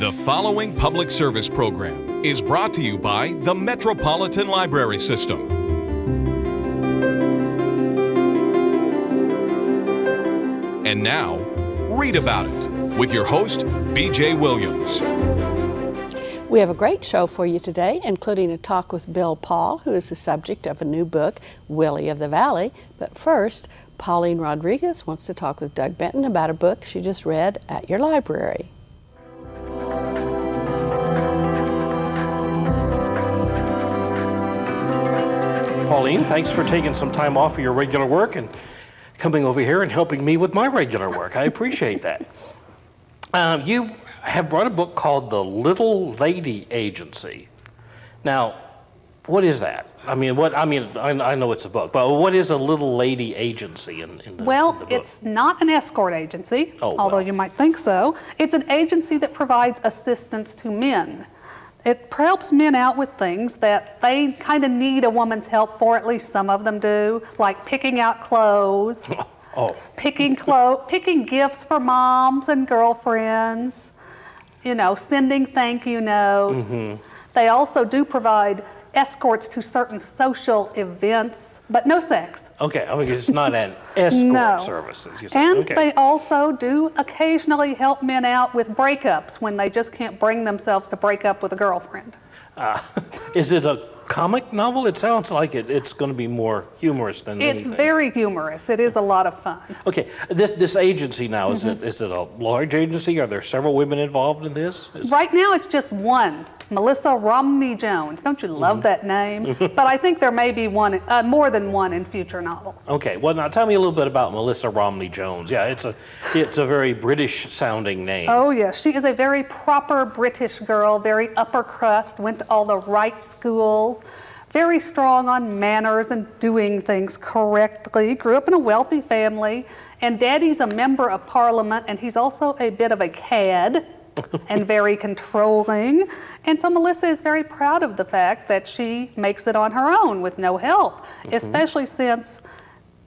The following public service program is brought to you by the Metropolitan Library System. And now, Read About It with your host, B.J. Williams. We have a great show for you today, including a talk with Bill Paul, who is the subject of a new book, Willie of the Valley. But first, Pauline Rodriguez wants to talk with Doug Benton about a book she just read at your library. Pauline, thanks for taking some time off of your regular work and coming over here and helping me with my regular work. I appreciate that. You have brought a book called The Little Lady Agency. Now, what is that? I know it's a book, but what is a little lady agency in the book? It's not an escort agency, although you might think so. It's an agency that provides assistance to men. It helps men out with things that they kind of need a woman's help for, at least some of them do, like picking out clothes, picking gifts for moms and girlfriends, sending thank you notes. Mm-hmm. They also do provide escorts to certain social events, but no sex. Okay, it's not an escort service. They also do occasionally help men out with breakups when they just can't bring themselves to break up with a girlfriend. Is it a comic novel? It sounds like it's going to be more humorous than anything. It's very humorous. It is a lot of fun. Okay, this agency now, is it a large agency? Are there several women involved in this? Right now it's just one, Melissa Romney Jones. Don't you love that name? But I think there may be one, more than one in future novels. Okay, well now tell me a little bit about Melissa Romney Jones. Yeah, it's a very British sounding name. Oh yes, she is a very proper British girl, very upper crust, went to all the right schools, very strong on manners and doing things correctly, grew up in a wealthy family, and Daddy's a member of Parliament, and he's also a bit of a cad and very controlling. And so Melissa is very proud of the fact that she makes it on her own with no help, especially since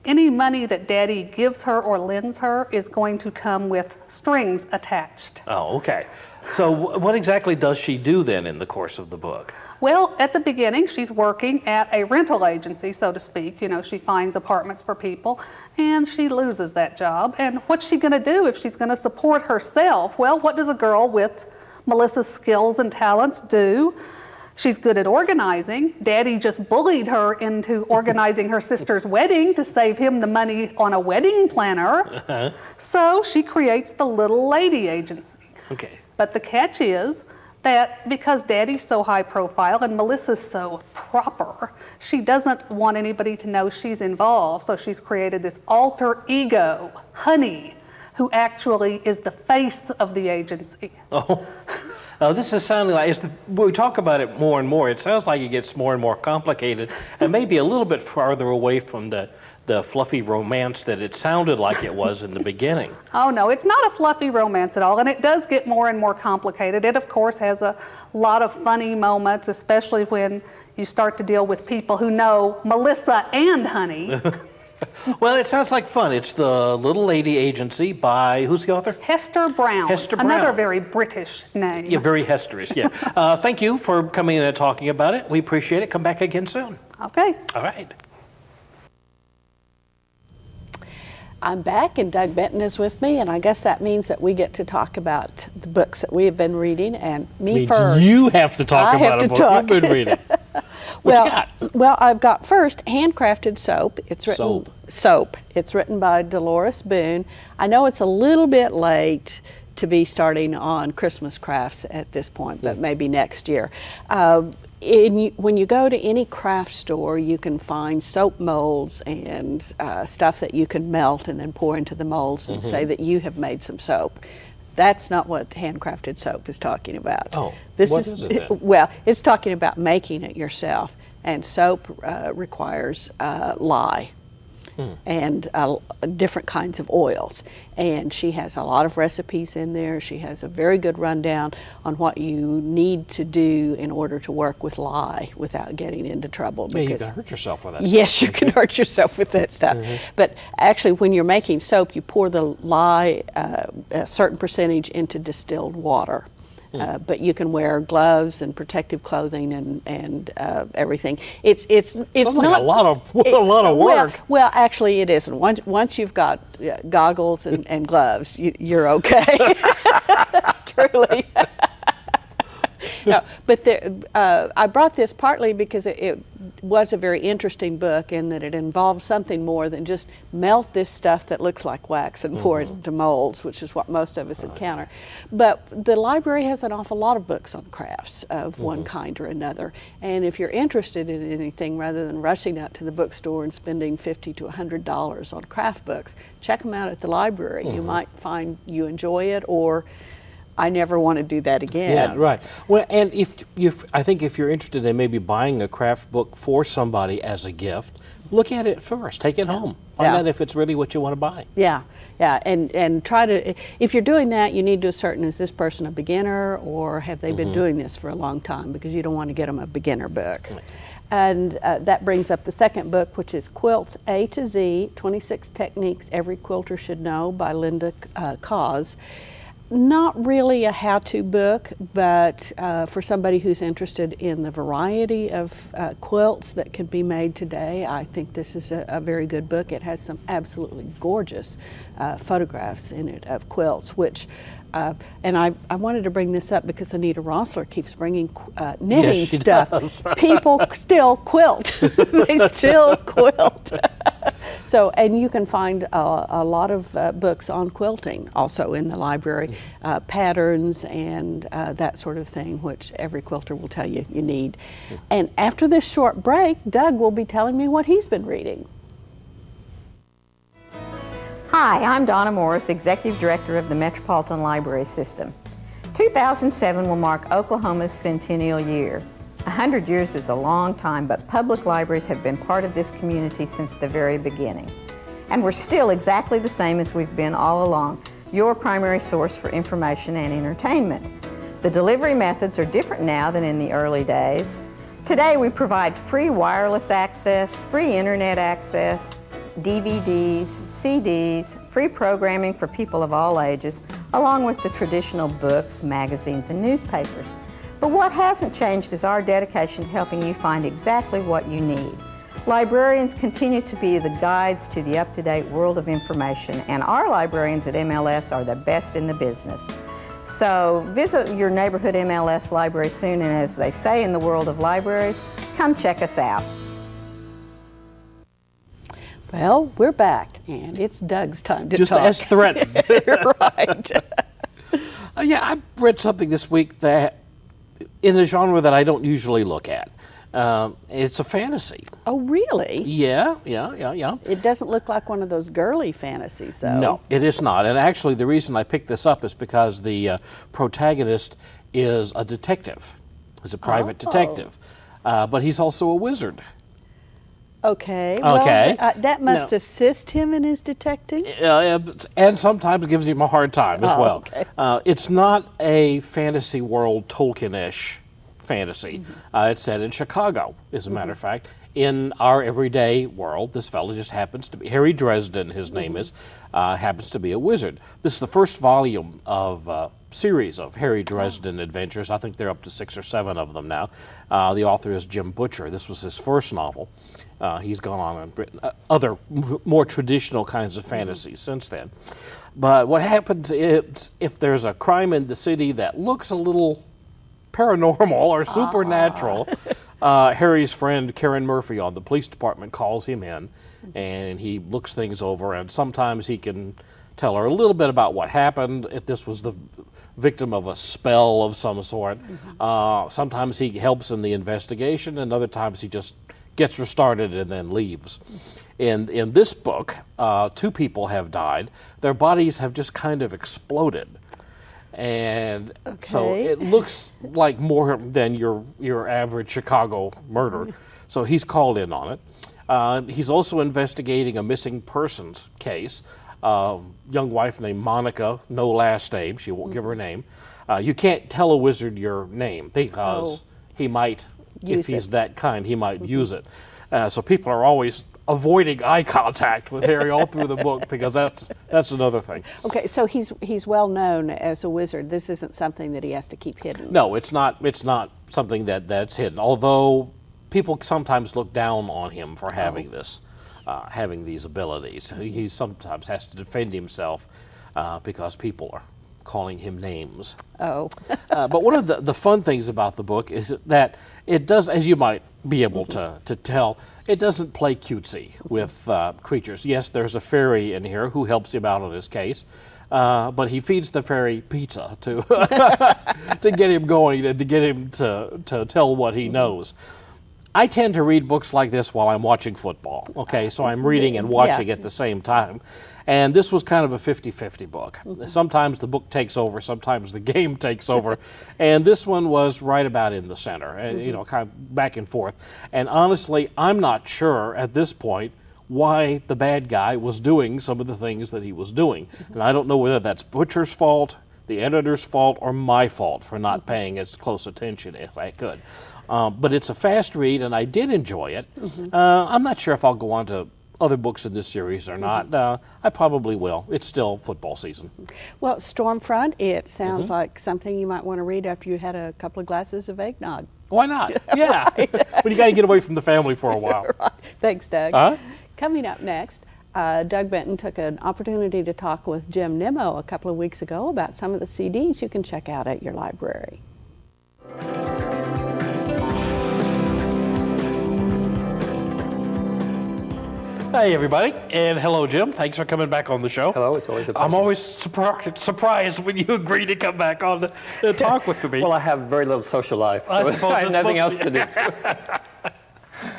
any money that Daddy gives her or lends her is going to come with strings attached. Oh, okay. So what exactly does she do then in the course of the book? Well, at the beginning, she's working at a rental agency, so to speak. She finds apartments for people, and she loses that job. And what's she going to do if she's going to support herself? Well, what does a girl with Melissa's skills and talents do? She's good at organizing. Daddy just bullied her into organizing her sister's wedding to save him the money on a wedding planner. So she creates the Little Lady Agency. Okay. But the catch is that because Daddy's so high profile and Melissa's so proper, she doesn't want anybody to know she's involved. So she's created this alter ego, Honey, who actually is the face of the agency. This is sounding like, we talk about it more and more, it sounds like it gets more and more complicated and maybe a little bit farther away from the fluffy romance that it sounded like it was in the beginning. Oh no, it's not a fluffy romance at all, and it does get more and more complicated. It of course has a lot of funny moments, especially when you start to deal with people who know Melissa and Honey. Well, it sounds like fun. It's The Little Lady Agency by, who's the author? Hester Brown. Hester Brown. Another very British name. Yeah, very Hesterish, yeah. Thank you for coming in and talking about it. We appreciate it. Come back again soon. Okay. All right. I'm back, and Doug Benton is with me, and I guess that means that we get to talk about the books that we have been reading, and first. You have to talk about a book you've been reading. What you got? Well, I've got first Handcrafted Soap. It's written Soap. It's written by Dolores Boone. I know it's a little bit late to be starting on Christmas crafts at this point, but maybe next year. When you go to any craft store, you can find soap molds and stuff that you can melt and then pour into the molds and say that you have made some soap. That's not what Handcrafted Soap is talking about. Oh, what is it then? Well, it's talking about making it yourself, and soap requires lye. And different kinds of oils. And she has a lot of recipes in there. She has a very good rundown on what you need to do in order to work with lye without getting into trouble. Yeah, you can hurt yourself with that stuff. Yes, you can hurt yourself with that stuff. But actually, when you're making soap, you pour the lye, a certain percentage, into distilled water. but you can wear gloves and protective clothing and everything. It's Sounds not like a lot of work. Well, actually, it isn't. Once you've got goggles and gloves, you're okay. Truly. No, but I brought this partly because it was a very interesting book in that it involved something more than just melt this stuff that looks like wax and pour it into molds, which is what most of us encounter. But the library has an awful lot of books on crafts of one kind or another. And if you're interested in anything, rather than rushing out to the bookstore and spending $50 to $100 on craft books, check them out at the library. You might find you enjoy it, or I never want to do that again. Yeah, right. Well, and I think if you're interested in maybe buying a craft book for somebody as a gift, look at it first. Take it home. Find out if it's really what you want to buy. Yeah, and try to. If you're doing that, you need to ascertain, is this person a beginner, or have they been doing this for a long time? Because you don't want to get them a beginner book. Right. And that brings up the second book, which is Quilts A to Z: 26 Techniques Every Quilter Should Know by Linda Cause. Not really a how-to book, but for somebody who's interested in the variety of quilts that can be made today, I think this is a very good book. It has some absolutely gorgeous photographs in it of quilts, which, and I wanted to bring this up because Anita Rossler keeps bringing knitting stuff. Does. People still quilt. They still quilt. So, and you can find a lot of books on quilting also in the library, patterns and that sort of thing, which every quilter will tell you you need. And after this short break, Doug will be telling me what he's been reading. Hi, I'm Donna Morris, Executive Director of the Metropolitan Library System. 2007 will mark Oklahoma's centennial year. 100 years is a long time, but public libraries have been part of this community since the very beginning. And we're still exactly the same as we've been all along, your primary source for information and entertainment. The delivery methods are different now than in the early days. Today we provide free wireless access, free internet access, DVDs, CDs, free programming for people of all ages, along with the traditional books, magazines, and newspapers. But what hasn't changed is our dedication to helping you find exactly what you need. Librarians continue to be the guides to the up-to-date world of information, and our librarians at MLS are the best in the business. So visit your neighborhood MLS library soon, and as they say in the world of libraries, come check us out. Well, we're back, and it's Doug's time to Just talk. as threatened. Right. Yeah, I read something this week that in a genre that I don't usually look at. It's a fantasy. Oh, really? Yeah. It doesn't look like one of those girly fantasies, though. No, it is not. And actually, the reason I picked this up is because the protagonist is a detective. He's a private detective. But he's also a wizard. Okay. Okay. Well, that must No. assist him in his detecting? And sometimes gives him a hard time as well. Okay. It's not a fantasy world Tolkien-ish fantasy. It's set in Chicago, as a matter of fact. In our everyday world, this fellow just happens to be, Harry Dresden, his name is, happens to be a wizard. This is the first volume of a series of Harry Dresden adventures. I think they're up to 6 or 7 of them now. The author is Jim Butcher. This was his first novel. He's gone on and written other more traditional kinds of fantasies since then. But what happens is if there's a crime in the city that looks a little paranormal or supernatural, Harry's friend Karen Murphy on the police department calls him in, and he looks things over, and sometimes he can tell her a little bit about what happened, if this was the victim of a spell of some sort. Sometimes he helps in the investigation, and other times he just gets her started and then leaves. In this book, 2 people have died. Their bodies have just kind of exploded. And so it looks like more than your average Chicago murder. So he's called in on it. He's also investigating a missing persons case. Young wife named Monica, no last name. She won't give her name. You can't tell a wizard your name because he might, if he's that kind, he might use it. So people are always avoiding eye contact with Harry all through the book, because that's another thing. Okay, so he's well known as a wizard. This isn't something that he has to keep hidden. No, it's not something that's hidden. Although people sometimes look down on him for having this, having these abilities. He sometimes has to defend himself because people are calling him names. Oh. But one of the fun things about the book is that it does, as you might be able to tell, it doesn't play cutesy with creatures. Yes, there's a fairy in here who helps him out on his case, but he feeds the fairy pizza to to get him going and to get him to tell what he knows. I tend to read books like this while I'm watching football, okay? So I'm reading and watching at the same time. And this was kind of a 50-50 book. Sometimes the book takes over, sometimes the game takes over. And this one was right about in the center, you know, kind of back and forth. And honestly, I'm not sure at this point why the bad guy was doing some of the things that he was doing. And I don't know whether that's Butcher's fault, the editor's fault, or my fault for not paying as close attention as I could. But it's a fast read, and I did enjoy it. I'm not sure if I'll go on to other books in this series or not. I probably will. It's still football season. Well, Stormfront, it sounds like something you might want to read after you had a couple of glasses of eggnog. Why not? Yeah. But you got to get away from the family for a while. Right. Thanks, Doug. Coming up next, Doug Benton took an opportunity to talk with Jim Nimmo a couple of weeks ago about some of the CDs you can check out at your library. Hey, everybody, and hello, Jim. Thanks for coming back on the show. Hello, it's always a pleasure. I'm always surprised when you agree to come back on to talk with me. Well, I have very little social life, so I suppose I have it's nothing else supposed to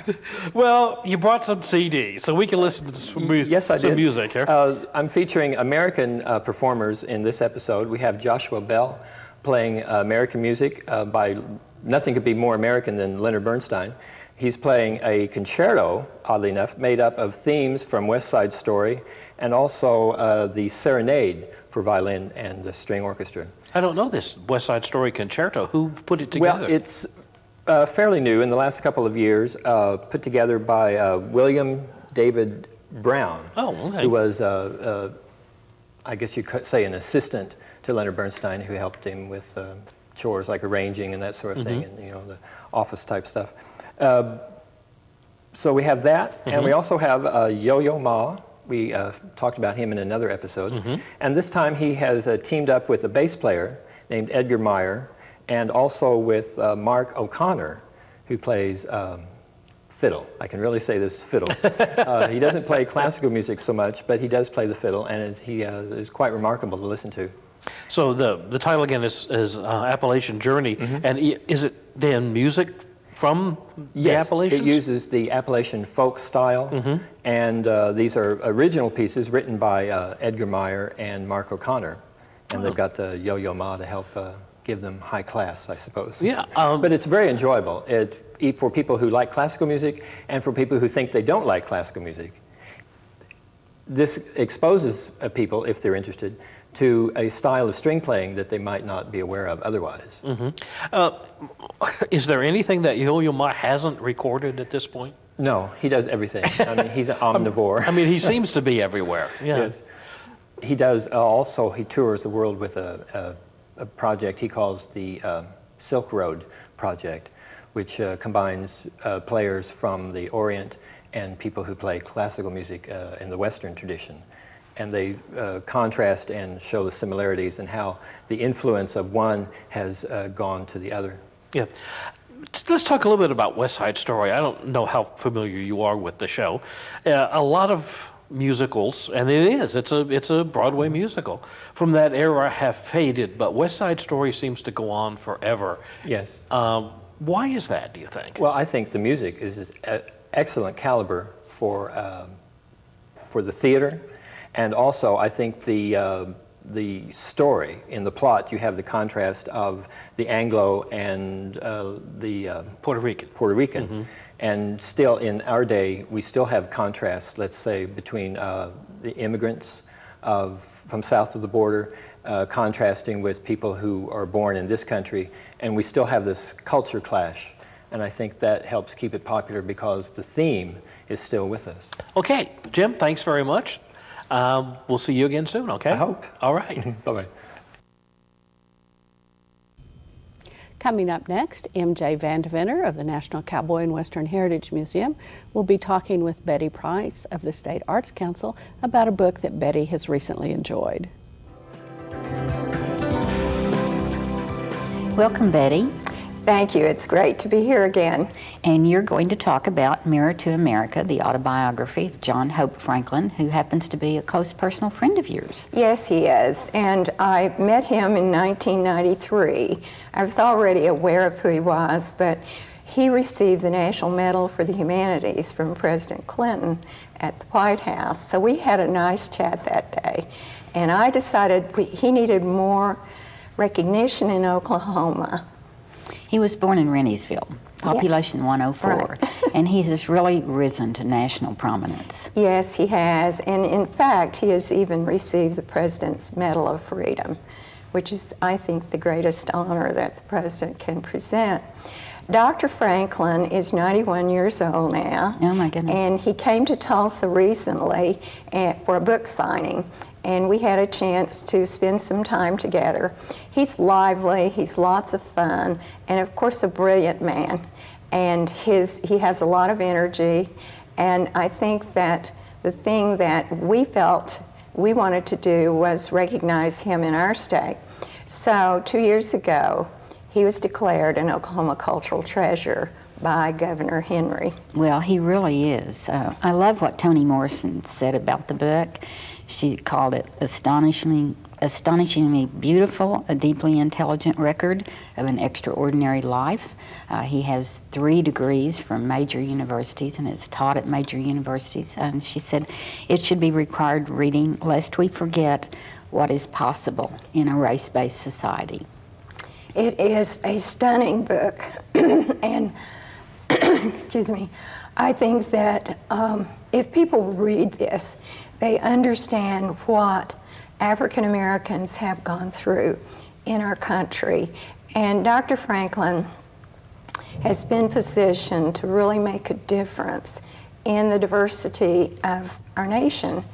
do. Well, you brought some CDs, so we can listen to some, Yes, I some did. music here. I'm featuring American performers in this episode. We have Joshua Bell playing American music by nothing could be more American than Leonard Bernstein. He's playing a concerto, oddly enough, made up of themes from West Side Story and also the Serenade for violin and the string orchestra. I don't know this West Side Story concerto. Who put it together? Well, it's fairly new in the last couple of years, put together by William David Brown, okay. who was, I guess you could say, an assistant to Leonard Bernstein, who helped him with chores like arranging and that sort of thing, and the office type stuff. So we have that, and we also have Yo-Yo Ma. We talked about him in another episode. And this time he has teamed up with a bass player named Edgar Meyer, and also with Mark O'Connor, who plays fiddle. I can really say this, fiddle. He doesn't play classical music so much, but he does play the fiddle, and he is quite remarkable to listen to. So the title again is Appalachian Journey, and is it then music from the Appalachians? It uses the Appalachian folk style, and these are original pieces written by Edgar Meyer and Mark O'Connor, and they've got Yo-Yo Ma to help give them high class, I suppose. Yeah. But it's very enjoyable for people who like classical music and for people who think they don't like classical music. This exposes people, if they're interested, to a style of string playing that they might not be aware of otherwise. Is there anything that Yo-Yo Ma hasn't recorded at this point? No, he does everything. I mean, he's an omnivore. I mean, he seems to be everywhere. Yeah. Yes. He does also, he tours the world with a project he calls the Silk Road Project, which combines players from the Orient and people who play classical music in the Western tradition. And they contrast and show the similarities and how the influence of one has gone to the other. Yeah. Let's talk a little bit about West Side Story. I don't know how familiar you are with the show. A lot of musicals, and it's a Broadway musical, from that era have faded, but West Side Story seems to go on forever. Yes. Why is that, do you think? Well, I think the music is excellent caliber for the theater. And also, I think the story in the plot, you have the contrast of the Anglo and the Puerto Rican. And still in our day, we still have contrast, let's say, between the immigrants from south of the border, contrasting with people who are born in this country. And we still have this culture clash And I think that helps keep it popular because the theme is still with us. Okay, Jim, thanks very much. We'll see you again soon, okay? I hope. All right. Bye-bye. Coming up next, M.J. Vandeventer of the National Cowboy and Western Heritage Museum will be talking with Betty Price of the State Arts Council about a book that Betty has recently enjoyed. Welcome, Betty. Thank you. It's great to be here again. And you're going to talk about Mirror to America, the autobiography of John Hope Franklin, who happens to be a close personal friend of yours. Yes, he is. And I met him in 1993. I was already aware of who he was, but he received the National Medal for the Humanities from President Clinton at the White House. So we had a nice chat that day. And I decided he needed more recognition in Oklahoma. He was born in Renniesville, population 104, Right. and he has really risen to national prominence. Yes, he has. And in fact, he has even received the President's Medal of Freedom, which is, I think, the greatest honor that the President can present. Dr. Franklin is 91 years old now. Oh, my goodness. And he came to Tulsa recently for a book signing, and we had a chance to spend some time together. He's lively, he's lots of fun, and of course a brilliant man. And he has a lot of energy, and I think that the thing that we felt we wanted to do was recognize him in our state. So 2 years ago, he was declared an Oklahoma Cultural Treasure by Governor Henry. Well, he really is. I love what Toni Morrison said about the book. She called it astonishingly beautiful, a deeply intelligent record of an extraordinary life. He has 3 degrees from major universities and has taught at major universities. And she said it should be required reading lest we forget what is possible in a race-based society. It is a stunning book, and excuse me, I think that if people read this, they understand what African Americans have gone through in our country. And Dr. Franklin has been positioned to really make a difference in the diversity of our nation.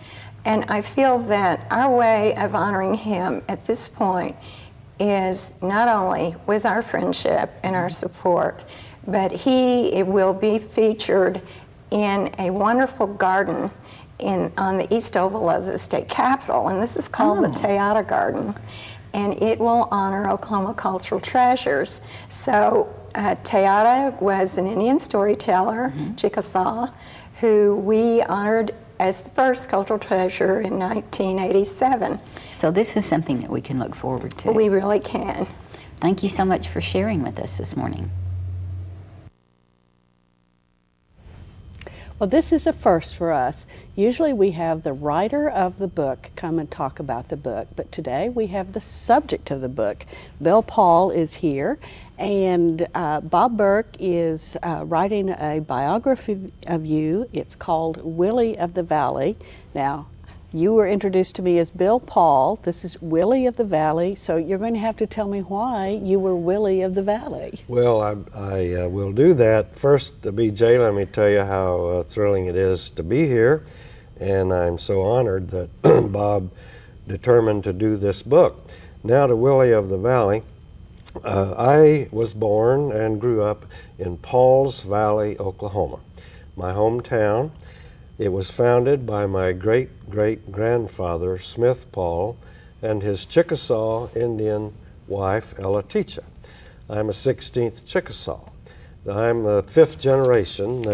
And I feel that our way of honoring him at this point is not only with our friendship and our support, but he will be featured in a wonderful garden on the east oval of the state capitol, and this is called the Teata Garden, and it will honor Oklahoma cultural treasures. So Teata was an Indian storyteller, Chickasaw, who we honored as the first cultural treasure in 1987. So this is something that we can look forward to. We really can. Thank you so much for sharing with us this morning. Well, this is a first for us. Usually we have the writer of the book come and talk about the book, but today we have the subject of the book. Bill Paul is here, and Bob Burke is writing a biography of you. It's called Willie of the Valley. Now, you were introduced to me as Bill Paul. This is Willie of the Valley, so you're going to have to tell me why you were Willie of the Valley. Well, I will do that. First, BJ, let me tell you how thrilling it is to be here, and I'm so honored that Bob determined to do this book. Now to Willie of the Valley. I was born and grew up in Pauls Valley, Oklahoma, my hometown. It was founded by my great-great-grandfather, Smith Paul, and his Chickasaw Indian wife, Ella Teacha. I'm a 16th Chickasaw. I'm the 5th generation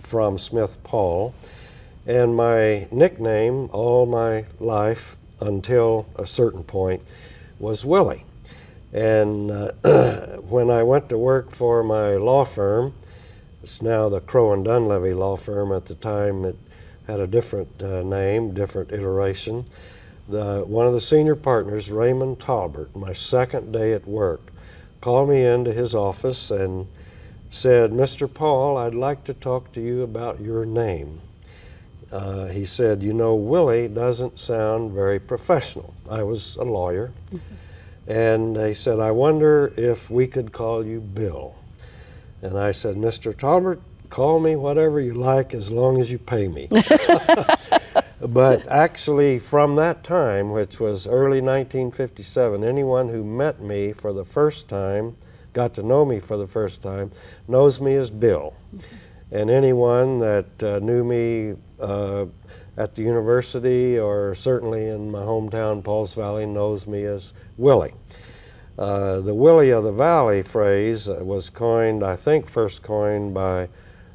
from Smith Paul, and my nickname all my life until a certain point was Willie. And when I went to work for my law firm, it's now the Crow and Dunlevy law firm. At the time, it had a different name, different iteration. One of the senior partners, Raymond Talbert, my second day at work, called me into his office and said, "Mr. Paul, I'd like to talk to you about your name." He said, "You know, Willie doesn't sound very professional." I was a lawyer. And he said, "I wonder if we could call you Bill." And I said, Mr. Talbert, call me whatever you like as long as you pay me. But actually, from that time, which was early 1957, anyone who met me for the first time, got to know me for the first time, knows me as Bill. And anyone that knew me at the university or certainly in my hometown, Pauls Valley, knows me as Willie. The Willie of the Valley phrase was coined, I think first coined by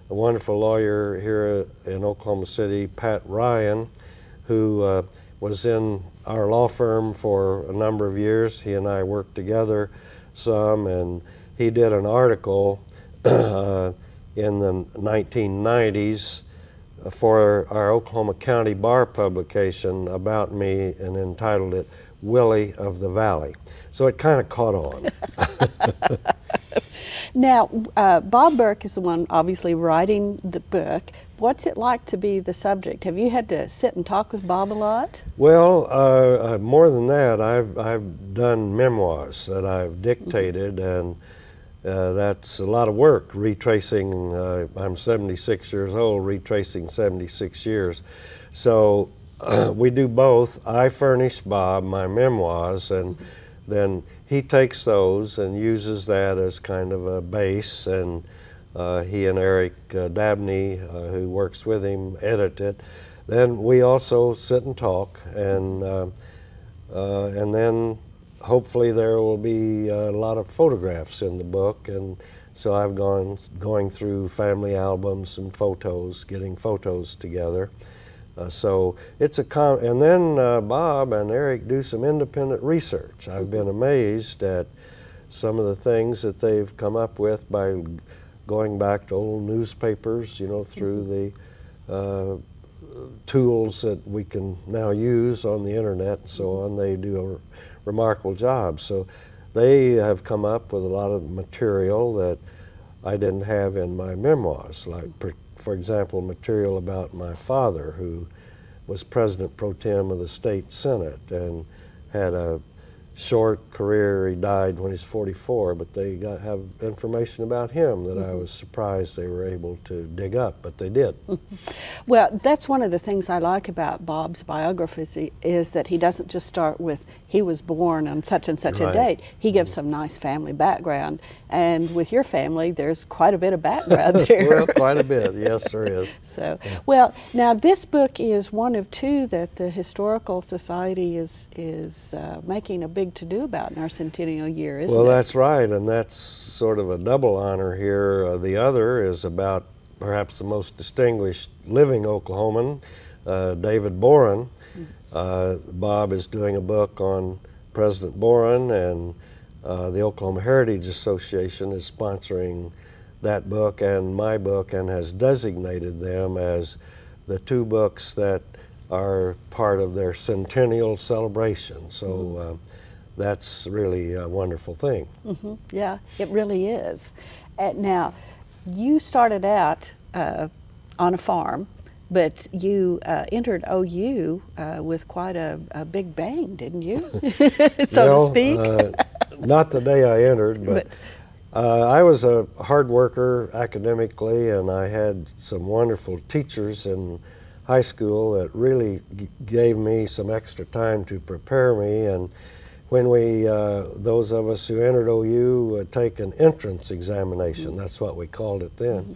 a wonderful lawyer here in Oklahoma City, Pat Ryan, who was in our law firm for a number of years. He and I worked together some, and he did an article in the 1990s for our Oklahoma County Bar publication about me and entitled it Willie of the Valley. So it kind of caught on. Now, Bob Burke is the one obviously writing the book. What's it like to be the subject? Have you had to sit and talk with Bob a lot? Well, more than that, I've done memoirs that I've dictated, and that's a lot of work, retracing, I'm 76 years old, retracing 76 years. So we do both. I furnish Bob my memoirs, and then he takes those and uses that as kind of a base, and he and Eric Dabney, who works with him, edit it. Then we also sit and talk, and then hopefully there will be a lot of photographs in the book, and so I've going through family albums and photos, getting photos together. So it's and then Bob and Eric do some independent research. I've been amazed at some of the things that they've come up with by going back to old newspapers, you know, through the tools that we can now use on the internet and so on. They do a remarkable job. So they have come up with a lot of material that I didn't have in my memoirs, like for example, material about my father, who was President Pro Tem of the State Senate and had a short career. He died when he was 44, but they have information about him that I was surprised they were able to dig up, but they did. Well, that's one of the things I like about Bob's biographies is that he doesn't just start with he was born on such and such a date. He gives some nice family background, and with your family, there's quite a bit of background there. Well, quite a bit, yes, there is. So, well, now this book is one of two that the Historical Society is making a big to-do about in our centennial year, isn't it? Well, that's right, and that's sort of a double honor here. The other is about perhaps the most distinguished living Oklahoman, David Boren. Bob is doing a book on President Boren, and the Oklahoma Heritage Association is sponsoring that book and my book, and has designated them as the two books that are part of their centennial celebration. So that's really a wonderful thing. Yeah, it really is. Now, you started out on a farm, but you entered OU with quite a big bang, didn't you? So to speak. Not the day I entered, but I was a hard worker academically, and I had some wonderful teachers in high school that really gave me some extra time to prepare me. And when we, those of us who entered OU would take an entrance examination, that's what we called it then.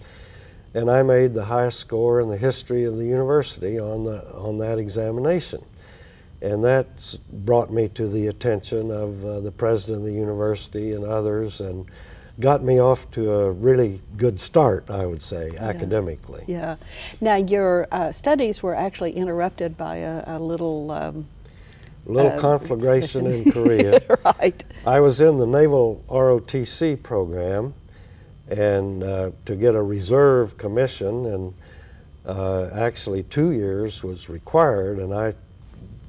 And I made the highest score in the history of the university on that examination. And that brought me to the attention of the president of the university and others, and got me off to a really good start, I would say, academically. Yeah. Now, your studies were actually interrupted by a little conflagration in Korea. Right. I was in the Naval ROTC program, and to get a reserve commission, and actually 2 years was required, and I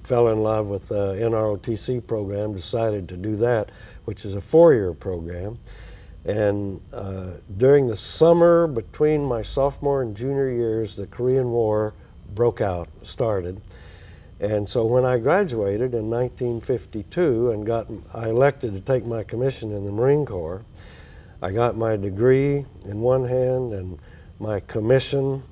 fell in love with the NROTC program, decided to do that, which is a 4-year program. And during the summer between my sophomore and junior years, the Korean War started. And so when I graduated in 1952 and I elected to take my commission in the Marine Corps, I got my degree in one hand and my commission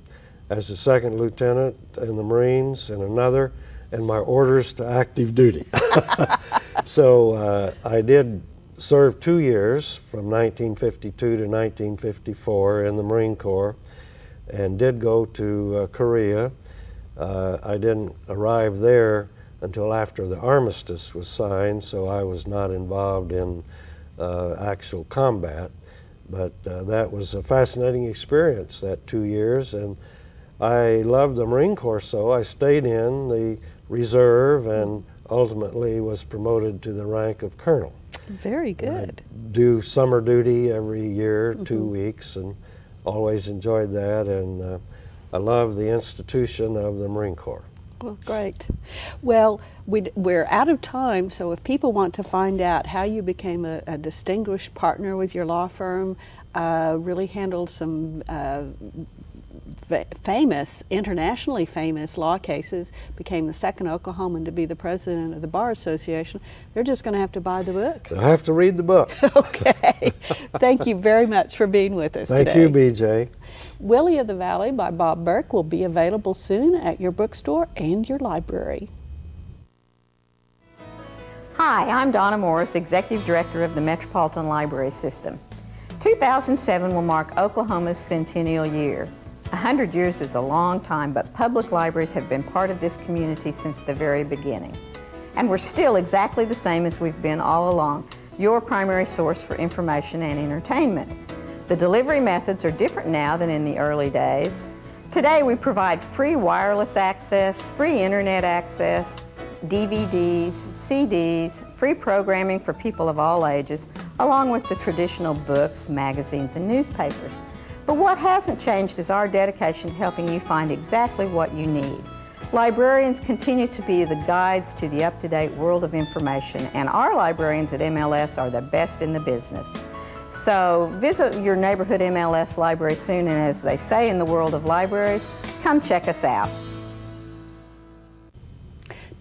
as a second lieutenant in the Marines in another, and my orders to active duty. So I did serve 2 years from 1952 to 1954 in the Marine Corps, and did go to Korea. I didn't arrive there until after the armistice was signed, so I was not involved in actual combat. But that was a fascinating experience, that 2 years, and I loved the Marine Corps, so I stayed in the reserve and ultimately was promoted to the rank of colonel. Very good. Do summer duty every year, 2 weeks, and always enjoyed that, and I love the institution of the Marine Corps. Well, great. Well, we're out of time, so if people want to find out how you became a distinguished partner with your law firm, really handled some famous, internationally famous law cases, became the second Oklahoman to be the president of the Bar Association, they're just going to have to buy the book. I have to read the book. Okay. Thank you very much for being with us today. Thank you, BJ. Willie of the Valley by Bob Burke will be available soon at your bookstore and your library. Hi, I'm Donna Morris, Executive Director of the Metropolitan Library System. 2007 will mark Oklahoma's centennial year. 100 years is a long time, but public libraries have been part of this community since the very beginning. And we're still exactly the same as we've been all along, your primary source for information and entertainment. The delivery methods are different now than in the early days. Today we provide free wireless access, free internet access, DVDs, CDs, free programming for people of all ages, along with the traditional books, magazines, and newspapers. But what hasn't changed is our dedication to helping you find exactly what you need. Librarians continue to be the guides to the up-to-date world of information, and our librarians at MLS are the best in the business. So visit your neighborhood MLS library soon, and as they say in the world of libraries, come check us out.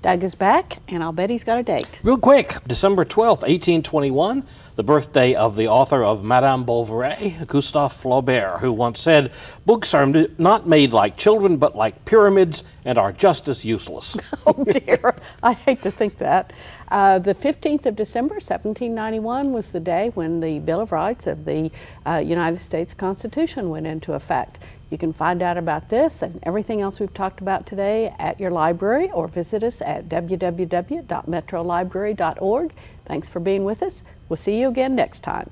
Doug is back, and I'll bet he's got a date. Real quick, December 12th, 1821, the birthday of the author of Madame Bovary, Gustave Flaubert, who once said, "Books are not made like children, but like pyramids, and are just as useless." Oh dear, I'd hate to think that. The 15th of December, 1791 was the day when the Bill of Rights of the United States Constitution went into effect. You can find out about this and everything else we've talked about today at your library, or visit us at www.metrolibrary.org. Thanks for being with us. We'll see you again next time.